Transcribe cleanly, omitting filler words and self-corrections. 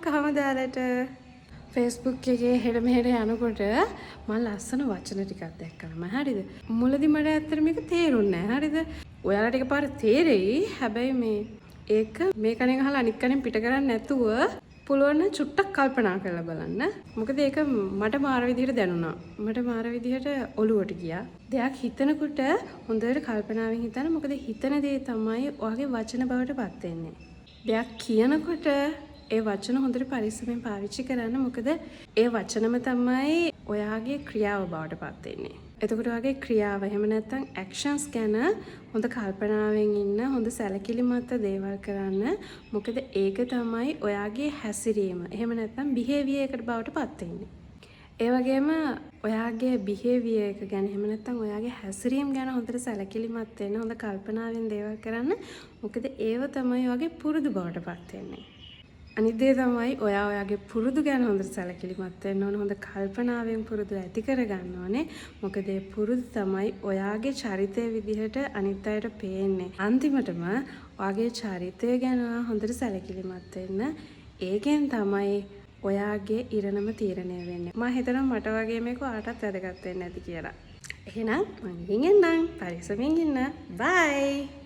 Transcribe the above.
කවමදාලට Facebook එකේ හෙට මෙහෙට යනකොට මම ලස්සන වචන ටිකක් දැක්කම හරිද? මුලදි මට ඇත්තට මේක තේරුන්නේ නැහැ. හරිද? ඔයාලට එකපාර තේරෙයි. හැබැයි ඒක මේ කණෙන් අහලා අනිත් කණෙන් පිට කරන්නේ නැතුව පුළුවන් නම් චුට්ටක් කල්පනා කරලා බලන්න. මොකද ඒක මට මාර විදිහට දැනුණා. මට මාර විදිහට ඔලුවට ගියා. දෙයක් හිතනකොට හොඳට කල්පනාවෙන් හිතන්න. මොකද හිතන දේ තමයි ඔයාගේ වචන බවට පත් වෙන්නේ. දෙයක් කියනකොට ඒ වචන හොඳට පරිස්සමෙන් පාවිච්චි කරන්න. මොකද ඒ වචනම තමයි ඔයාගේ ක්‍රියාව බවට පත් වෙන්නේ. එතකොට ඔයාගේ ක්‍රියාව එහෙම නැත්නම් ඇක්ෂන්ස් ගැන හොඳ කල්පනාවෙන් ඉන්න, හොඳ සැලකිලිමත් දේවල් කරන්න. මොකද ඒක තමයි ඔයාගේ හැසිරීම. එහෙම නැත්නම් බිහේවියර් එකට බවට පත් වෙන්නේ. ඒ වගේම ඔයාගේ බිහේවියර් එක ගැන එහෙම නැත්නම් ඔයාගේ හැසිරීම ගැන හොඳට සැලකිලිමත් වෙන්න, හොඳ කල්පනාවෙන් දේවල් කරන්න. මොකද ඒව තමයි ඔයාගේ පුරුදු බවට පත් වෙන්නේ. අනිත් දේ තමයි ඔයාගේ පුරුදු ගැන හොඳට සැලකිලිමත් වෙන්න ඕන. හොඳ කල්පනාවෙන් පුරුදු ඇති කරගන්න ඕනේ. මොකද ඒ පුරුදු තමයි ඔයාගේ චරිතය විදිහට අනිත් අයට පේන්නේ. අන්තිමටම ඔයාගේ චරිතය ගැන හොඳට සැලකිලිමත් වෙන්න. ඒකෙන් තමයි ඔයාගේ ඉරණම තීරණය වෙන්නේ. මම හිතනවා මට වගේ මේක ඔයාටත් වැදගත් වෙන්න ඇති කියලා. එහෙනම් මම ගිහින් එන්නම්. පරිස්සමින් ඉන්න. බයි.